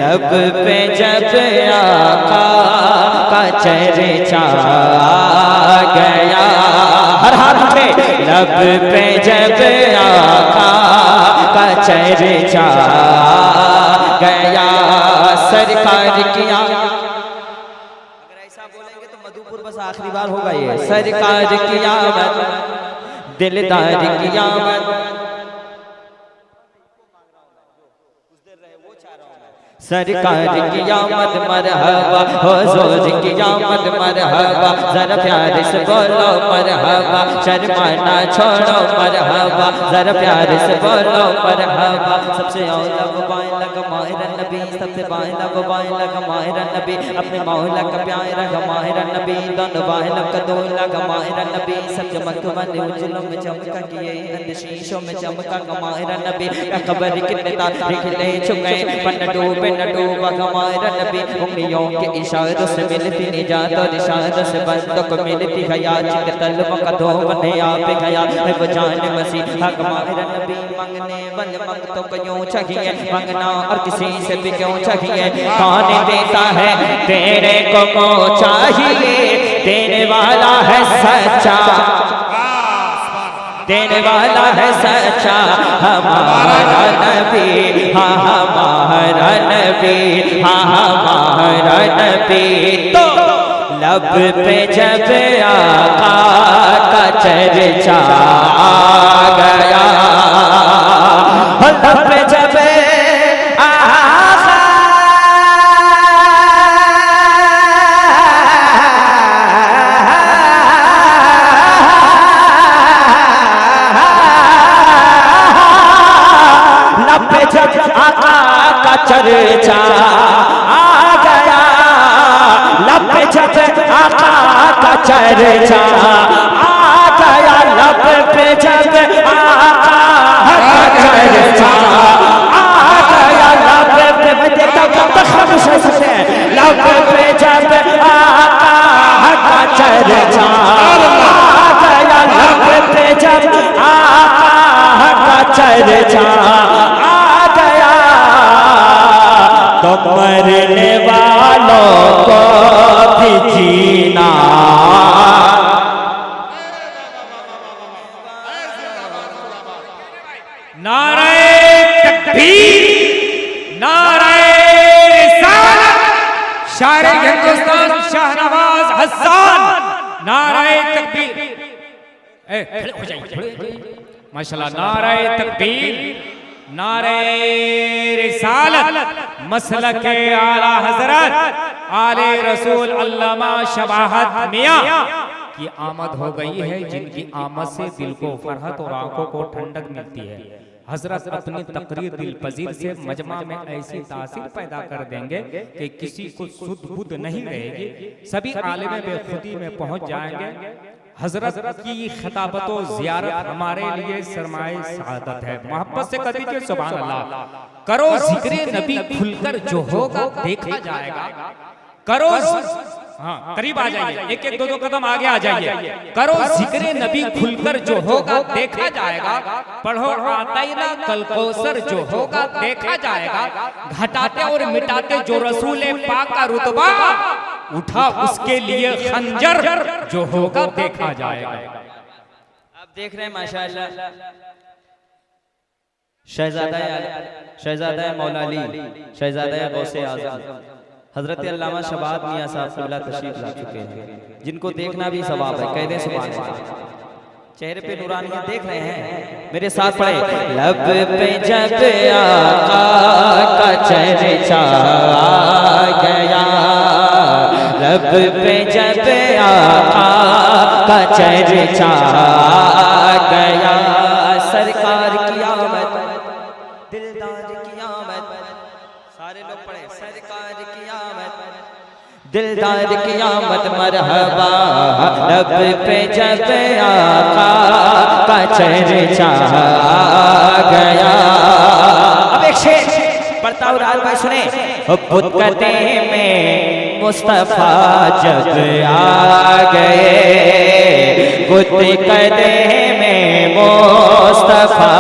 लब पे जब आका का चर्चा गया, हर हाथ पे लब पे जब आका का चर्चा गया, सरकार किया। अगर ऐसा बोलेंगे तो मधुपुर बस आखिरी बार होगा ये। सरकार की आमद, दिलदार की आमद, सरकार की आमद मरहबा, हुजूर की आमद मरहबा, जरा प्यार से बोलो मरहबा, शर्माना छोड़ो मरहबा, जरा प्यार से बोलो मरहबा। सबसे औला वो बाइला का माहिर नबी, सबसे बाइला वो बाइला का माहिर नबी, अपने मौला का प्यारा का माहिर नबी, दोनों बाइला का दूल्हा का माहिर नबी, सब चमक वाले उजलों में चमका किए, शीशों में चमका का माहिर नबी, खबर कितने तारीख ले चुके, पन डूबे न डूबा हमारा नबी, उंगलियों के इशारों से मिलती निजात और इशारों से बंदों को मिलती हयात, तलबों का धोने आप गया है वो जान मसीह हमारा नबी। मांगने वाले मंगतों को यूं चाहिए, मांगना और किसी से भी क्यों चाहिए, कौन देता है तेरे को चाहिए, देने वाला है सच्चा, देने वाला है सच्चा हमारा नबी, हाँ हमारा नबी, हाँ हमारा नबी। तो लब पे जब आका का चर्चा गया, लब पे जब चर्चा आ गया, लब पे जब आका का चर्चा आ गया, लब पे जब आका का चर्चा आ गया, लब पे देखता हूँ से लब पे जब आका का चर्चा आ गया, लब पे जब आका का चर्चा तो मरने वालों को भी जीना, नारे तकबीर, नारे रिसालत, शायर हिंदुस्तान शाहनवाज हसन, नारे तकबीर। खड़े हो जाइए माशाल्लाह, नारे तकबीर, नारे रिसालत, मसलक आला हजरत आले रसूल अल्लामा शबाहत मियां की आमद हो गई है, जिनकी आमद से दिल को फरहत और आंखों को ठंडक मिलती है। हजरत अपनी तकरीर दिल पजीर से मजमा में ऐसी तासीर पैदा कर देंगे कि किसी को सुध बुध नहीं रहेगी, सभी आलिम बेखुदी में पहुंच जाएंगे। हजरत की खिताबत और ज़ियारत हमारे लिए सरमाए सआदत है। मोहब्बत से कह दीजिए सुभान अल्लाह। करो जिक्र नबी खुलकर जो होगा देखा जाएगा, करो हाँ करीब आ जाइए, एक एक दो दो कदम आगे आ जाइए। करो जिक्र नबी खुलकर जो होगा देखा जाएगा, पढ़ो आताइना कल कौसर जो होगा देखा जाएगा, घटाते और मिटाते जो रसूल पाक का रुतबा उठा उसके लिए खंजर जो होगा देखा जाएगा। आप देख रहे हैं माशाअल्लाह शहजादा मौला अली, शहजादा गौसे आज़म हजरत अल्लामा शबाहत मियां साहब क़िबला तशरीफ ला चुके हैं, जिनको देखना भी सवाब है। कह दें सुभान अल्लाह। चेहरे पे नूरानियत देख रहे हैं, मेरे साथ पढ़े। लब पे जब आका का चर्चा गया, लब पे जब आका का चर्चा गया, सरकार की आमद, दिलदार की आमद, सारे लोग पढ़े। सरकार की आमद, दिलदार की आमद मरहबा, लब पे जब आका का चर्चा गया। अब एक शेर पढ़ता हूँ राज भाई सुने। बुतकते में मुस्तफा जब आ गए, बुतकते में मुस्तफा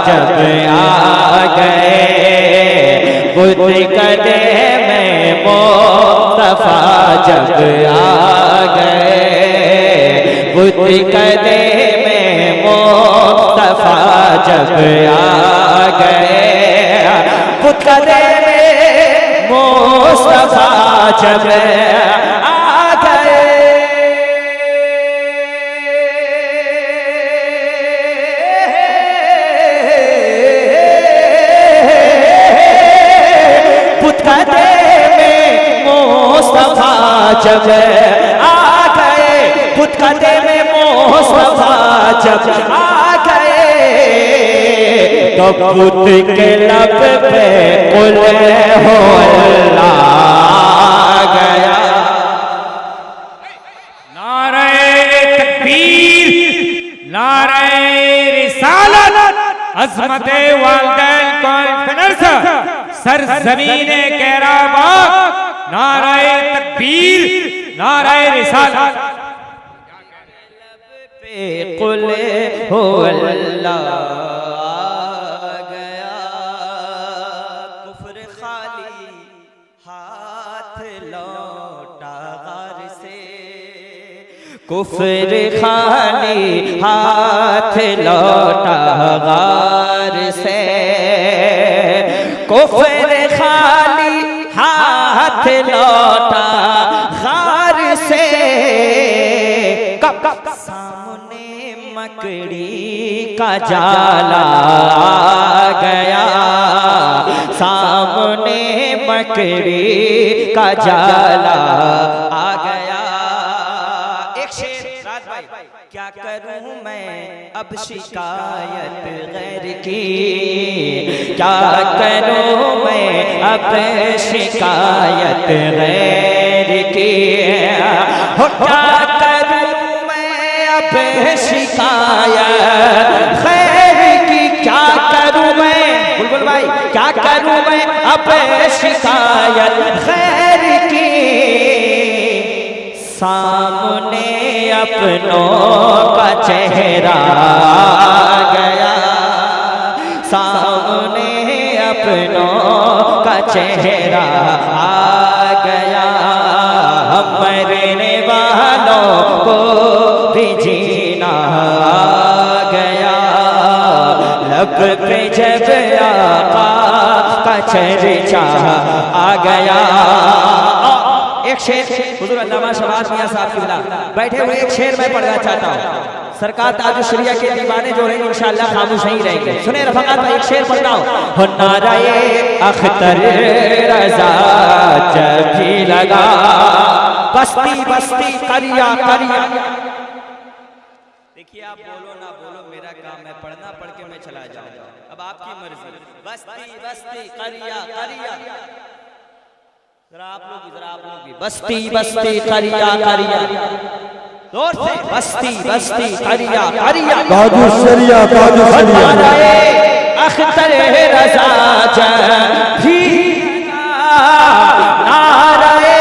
जब आ गए, बुत कदे में मुस्तफा जब आ गए, बुत कदे में मुस्तफा जब आ गए, बुत कदे में मुस्तफा जब आ गए। मुस्तफा जब आ गए, बुत कदे में मुस्तफा जब आ गए, तो बुत के लब पे कुल हो अल्लाह गया। नारे तकबीर, नारे रिसालत, अज़मते वालिदैन कॉन्फ्रेंस, सरज़मीने कैराबाग, नारे तकबीर, नारे रिसालत। पे कुल हो अल्लाह गया, कुफ्र खाली हाथ लौटा गार से, कुफ्र खाली हाथ लौटा गार से, कुफ्र खाली हाथ लौटा गार से। कब सामने मकड़ी का जाला आ गया, सामने मकड़ी का जाला आ गया। एक शेर रात भाई, क्या करूं मैं अब शिकायत गैर की, क्या करूं मैं अब शिकायत गैर की, हो क्या करूं मैं अब शिकायत गैर की, क्या करूं मैं बुलबुल भाई, क्या करूं मैं अब शिकायत गैर की, सामने अपनों का चेहरा आ गया, सामने अपनों का चेहरा आ गया, मरने वालों को भी जीना आ गया, लब पे जब आका का चर्चा आ गया। एक शेर हुजूर अल्लामा शबाज मियां साहब की बिला बैठे हुए एक शेर मैं पढ़ना चाहता हूँ। सरकार ताज शरिया के दीवाने जो रहेंगे इंशाअल्लाह खामोश नहीं रहेंगे। सुने रफ़ाक़ात भाई, एक शेर पढ़ता हूँ। हो नाराए अख्तर रज़ा जब भी लगा, बस्ती बस्ती करिया करिया। देखिए आप बोलो ना बोलो मेरा काम है, पढ़ना पढ़ के मैं चला जाऊंगा, अब आपकी मर्जी। बस्ती बस्ती करिया करिया, जरा आप लोग भी बस्ती बस्ती करिया करिया, जोर से बस्ती बस्ती करिया करिया, ताजु शरिया ताजु शरिया। अख्तर रज़ा जब भी नारे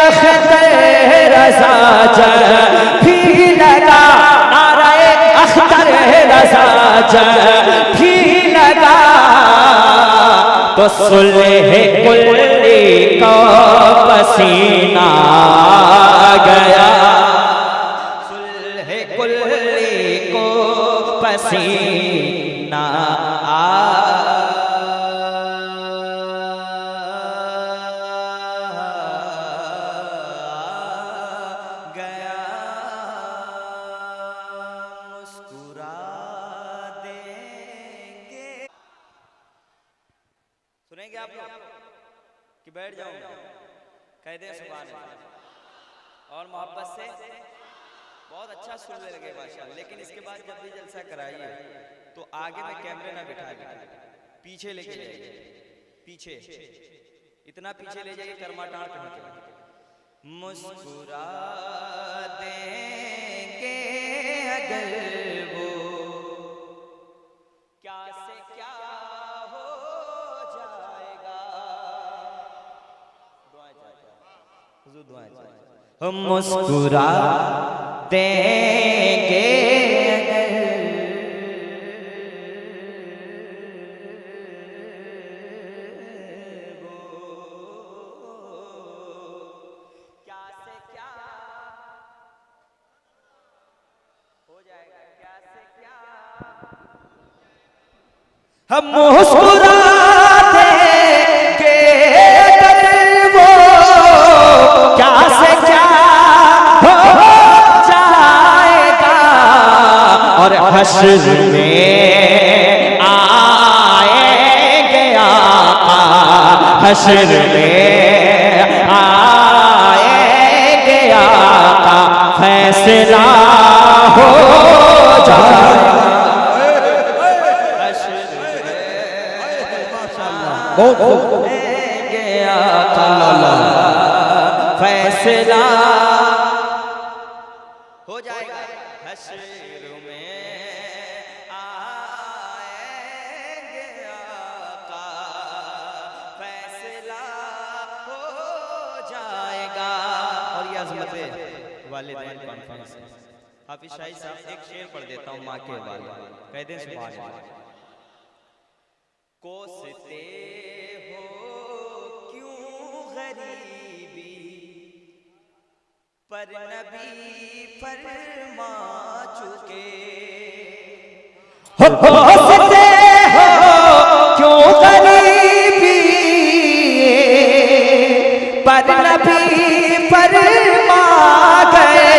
अख्तर रज़ा जब भी लगा, नारे अख्तर रज़ा जब भी लगा, तो सुलह कुल्ली को पसीना आ गया, सुलह कुल्ली को पसीना आ गया, मुस्कुरा देंगे। सुनेंगे आप लोग कि बैठ जाऊंगा? कह दे सुभान अल्लाह। और मोहब्बत से बहुत अच्छा सुनने लगे माशाअल्लाह। लेकिन इसके बाद जब भी जलसा कराइए तो आगे में कैमरे ना बिठाइए, पीछे लेके जाइए, पीछे इतना पीछे ले जाइए कर्माटाड़ पहुंचे। मुस्कुरा देंगे अगर वो क्या से क्या हो जाएगा। हुजूर दुआएं हम मुस्कुरा देंगे अगर हम मुस्कुराते के वो क्या से क्या हो जाएगा और हश्र में आएंगे आका, हश्र में आएंगे आका, फैसला हो जाएगा। बहुत खूब। फैसला हो जाएगा, हश्र में आएंगे आका, फैसला हो जाएगा। और ये अज़मत वालिदैन कॉन्फ्रेंस है। हाफिज शाही साहब एक शेर पढ़ देता हूँ माँ के वाले, कह दें सुभान अल्लाह। कोसते हो क्यों गरीबी पर नबी फरमा चुके हो, कोसते हो क्यों गरीबी पर नबी फरमा गए।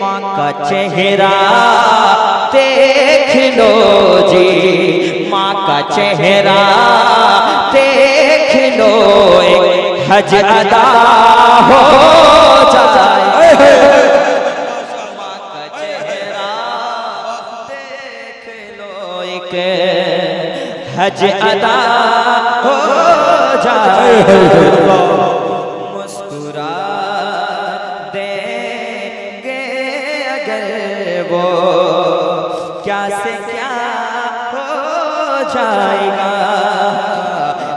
माँ का चेहरा देख लो जी, माँ का चेहरा देख लो, एक हज अदा हो जाए। माँ का चेहरा देख लो, एक हज अदा हो जाए। मुस्कुरा देंगे अगर वो क्या से क्या हो जाएगा।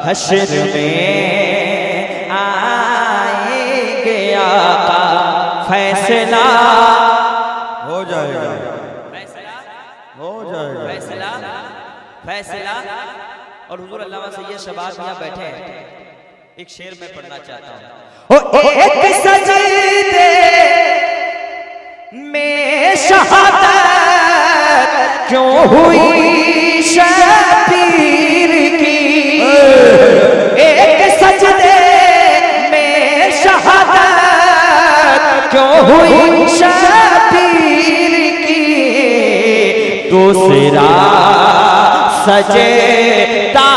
हश्र में आएंगे आका, फैसला हो जाएगा, फैसला हो जाएगा। फैसला फैसला। और हुजूर अल्लामा सैयद शबाब यहाँ बैठे हैं, एक शेर में पढ़ना चाहता हूँ। एक सजदे में शहादत क्यों हुई शबीर की, एक सजदे में शहादत क्यों हुई शबीर की, दूसरा सजेदा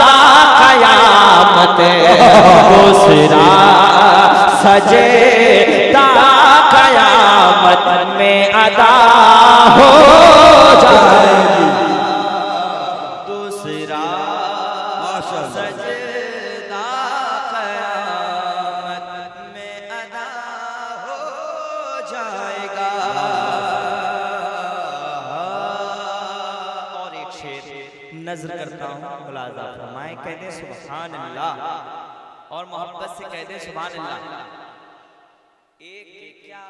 कयामत, दूसरा सजेदा कयामत में अदा हो जाएगी। दूसरा सजदा कयामत में अदा हो जाएगा। और एक शेर नजर करता हूँ, मुलाजा फरमाए, कह दे सुभान अल्लाह और मोहब्बत से कह दे सुभान अल्लाह। एक क्या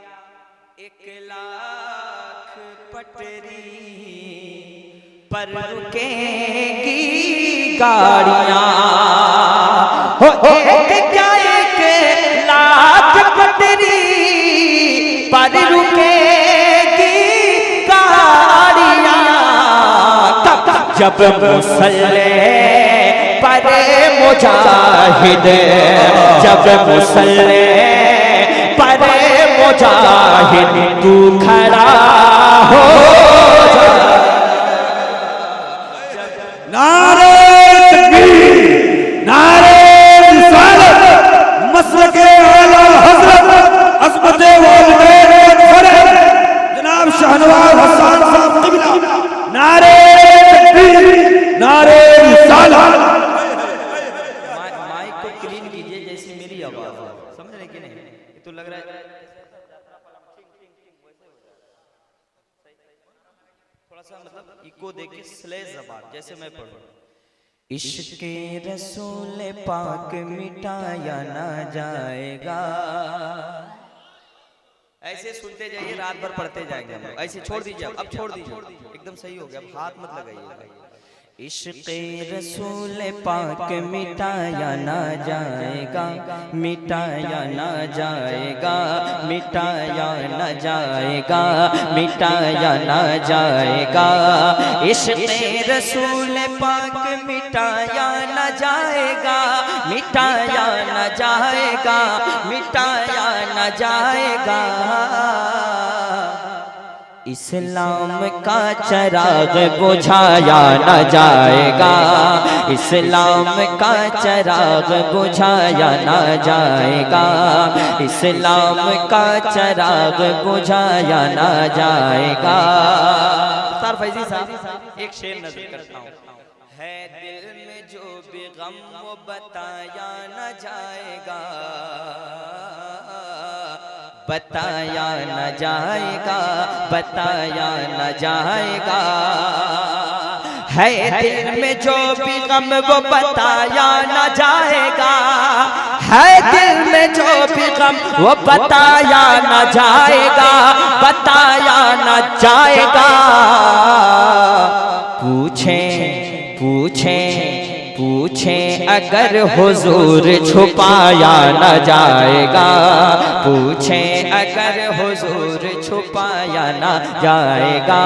1,00,000 पटरी पर रुकेंगी गाड़ियां हो, एक क्या 1,00,000 पटरी पर रुकेंगी गाड़ियां। जब मुसल्ले पर मुजाहिद, जब मुसल्ले पर मुजाहिद तू खड़ा हो जाए। नारे तकबीर, नारे रिसालत, मसलके आला हज़रत अज़मत वालिदैन फरज़ जनाब शाहनवाज हसन साहब क़िबला। नारे तकबीर, नारे रिसालत। माइक को क्लीन कीजिए जैसी मेरी आवाज है, समझ रहे कि नहीं? ये तो लग रहा है थोड़ा सा मतलब इको देके स्ले ज़बान जैसे मैं पढ़ूं। इश्क़ रसूल पाक मिटाया ना जाएगा। ऐसे सुनते जाइए, रात भर पढ़ते जाएंगे हम लोग। ऐसे छोड़ दीजिए, अब छोड़ दीजिए, एकदम सही हो गया, अब हाथ मत लगाइए। इश्क़े रसूल पाक मिटाया ना जाएगा, मिटाया ना जाएगा, मिटाया ना जाएगा, मिटाया ना जाएगा। इश्क़े रसूल पाक मिटाया ना जाएगा, मिटाया ना जाएगा, मिटाया ना जाएगा। इस्लाम का चिराग बुझाया न जाएगा, इस्लाम का चिराग बुझाया न जाएगा, इस्लाम का चिराग बुझाया न जाएगा। मुख्तार फैजी साहब एक शेर नज़र करता हूँ। है दिल में जो भी गम वो बताया न जाएगा, बताया न जाएगा, बताया न जाएगा। है दिल में जो भी गम वो बताया न जाएगा, है दिल में जो भी गम वो बताया न जाएगा, बताया न जाएगा। पूछें पूछें पूछें अगर हुजूर छुपाया न जाएगा, पूछें अगर हुजूर छुपाया न जाएगा,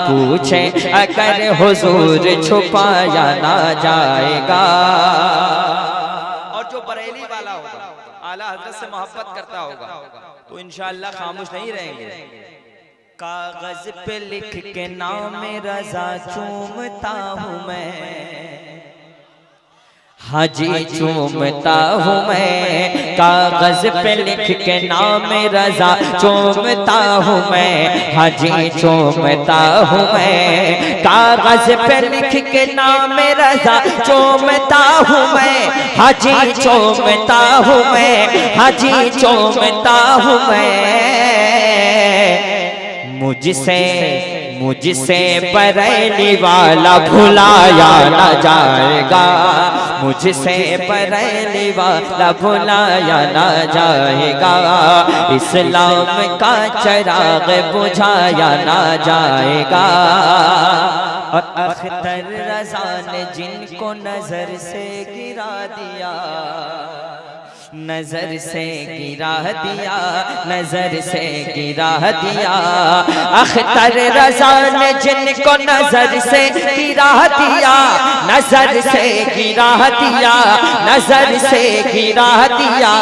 पूछें अगर हुजूर छुपाया न जाएगा। और जो बरेली वाला होगा, आला हज़रत से मोहब्बत करता होगा, तो इंशाअल्लाह खामोश नहीं रहेंगे। कागज पे लिख के नाम रज़ा चूमता हूँ मैं, हाजी चूमता हूँ मैं। कागज पे लिख के नाम रज़ा चूमता हूँ मैं, हाजी चूमता हूँ मैं। कागज पे लिख के नाम रज़ा चूमता हूँ मैं, हाजी चूमता हूँ मैं, हाजी चूमता हूँ मैं। मुझसे बरेली वाला भुलाया न जाएगा, मुझसे बरेली वाला भुलाया न जाएगा। इस्लाम का चिराग बुझाया न जाएगा। और अख्तर रज़ा ने जिनको नजर से गिरा दिया, नजर से गिरा दिया, नजर से गिरा दिया। अख्तर रज़ा ने जिनको नजर से गिरा दिया, नजर से गिरा दिया, नजर से गिरा दिया।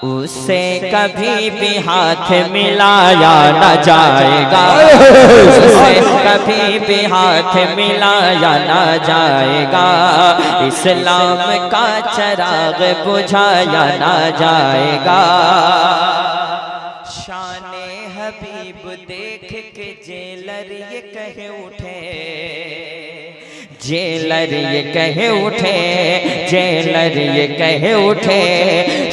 उससे कभी भी हाथ मिलाया न जाएगा, उससे कभी भी हाथ मिलाया न जाएगा। इस्लाम का चिराग बुझाया न जाएगा। शाने हबीब देख के जेलर ये कहे उठे, जेलर ये कहे उठे, जेलर ये कहे उठे।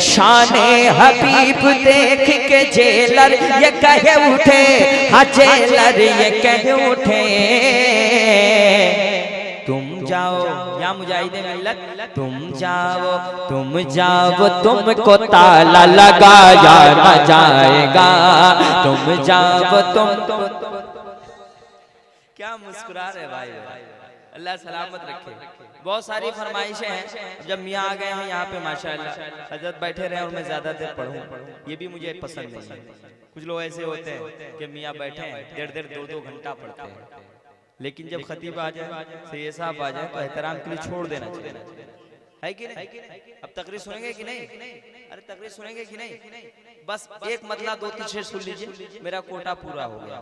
शाने हबीब देख के जेलर ये कहे उठे, हाँ जेलर ये कहे उठे। तुम जाओ या मुजाहिदे मिल्लत, तुम जाओ तुमको ताला लगाया न जाएगा, तुम जाओ तुम। क्या मुस्कुरा रहे भाई, अल्लाह सलामत रखे। बहुत सारी फरमाइशें हैं। जब मियाँ आ गए हैं यहाँ पे माशाअल्लाह, हजरत बैठे रहे और मैं ज़्यादा देर पढ़ूँ, ये भी मुझे पसंद नहीं है। कुछ लोग ऐसे होते हैं कि मियाँ बैठे हैं 1.5 2 घंटा पढ़ते हैं, लेकिन जब खतीब आ जाए, सैयद साहब आ जाए, तो एहतराम के लिए छोड़ देना चाहिए, है कि नहीं? अब तकरीर सुनेंगे कि नहीं? अरे तकरीर सुनेंगे कि नहीं? बस एक मतला 2-3 शेर सुन लीजिए, मेरा कोटा पूरा हो गया।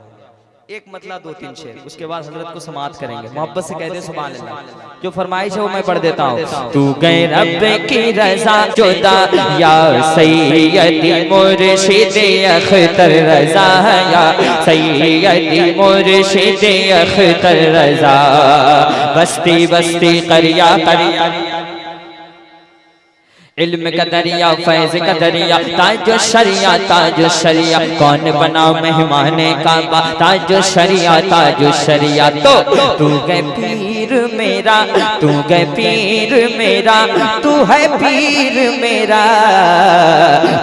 एक मतला 2-3 शेर, उसके बाद हजरत को समाअत करेंगे। मोहब्बत से कह दे सुभान अल्लाह। जो फरमाइश है वो मैं पढ़ देता हूँ। तू गए रब की रज़ा जुदा या सैयदी मुर्शिद अख्तर रज़ा, या सैयदी मुर्शिद अख्तर रज़ा। बस्ती बस्ती करिया करिया, इल्म का दरिया, फैज़ का दरिया, ताजो शरिया, ताजो शरिया। कौन बना मेहमान काबा, ताजो शरिया, ताजो शरिया। तो तू गए पीर मेरा, तू है पीर मेरा, तू है पीर मेरा,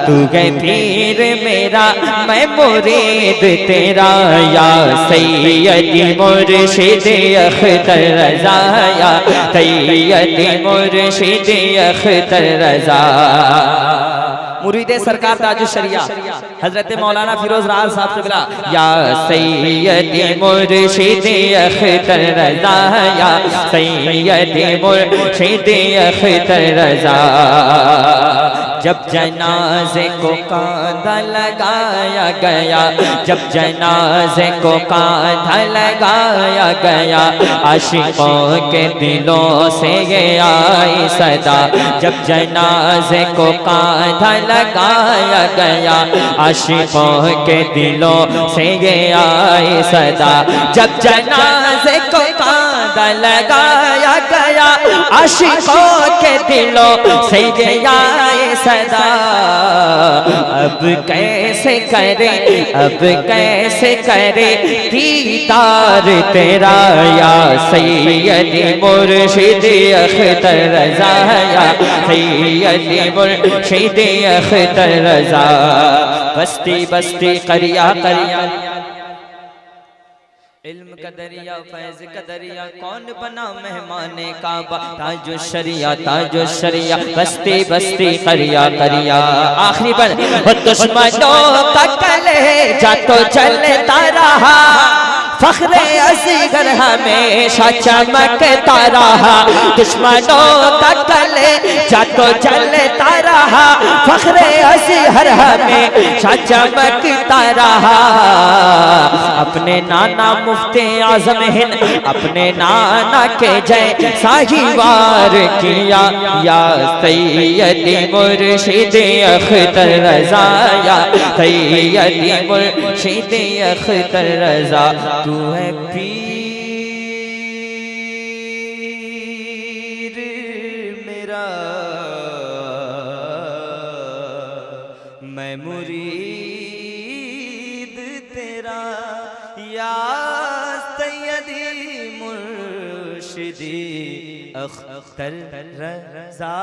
तू है पीर मेरा, मैं मुरीद तेरा। या सैयदी मुर्शिद अख्तर रज़ा, या सैयदी मुर्शिद अख्तर रज़ा। मुरीद सरकार ताजुश शरिया हजरत मौलाना फिरोज राज साहब से मिला। या सैयदी मुर्शिद अख्तर रज़ा, या सैयदी मुर्शिद अख्तर रज़ा। जब जनाजे को कांधा लगाया गया, जब जनाजे को कांधा लगाया गया, आशिकों के दिलों से ये आई सदा। जब जनाजे को कांधा लगाया गया, आशिकों के दिलों से ये आई सदा। जब जनाजे को कांधा लगाया गया, आशिकों के दिलों से ये आई सदा। अब कैसे करे, अब कैसे करे दीदार तेरा। या सैयदी मुर्शिद अख्तर रज़ा, या सैयदी मुर्शिद अख्तर रज़ा। बस्ती बस्ती करिया करिया, इल्म का दरिया फैज़ का दरिया, कौन बना मेहमाने काबा। ताजो शरिया ताजो शरिया, बस्ती बस्ती करिया करिया। आखिरी पर दुश्मनों का कलेजा तो चलता रहा, फख्रे असगर हमेशा चमकता रहा। दुश्मनों का कलेजा तो चलता रहा, फख्रे असगर हमेशा चमकता रहा। अपने नाना मुफ्ती आज़म हिंद, अपने नाना के जय साहिवार किया। या सैयदी मुर्शिद अख्तर रज़ा, या सैयदी मुर्शिद अख्तर रज़ा। तू है पीर मेरा, मैं मुरीद तेरा। या सैयदी मुर्शिदी अख्तर रज़ा।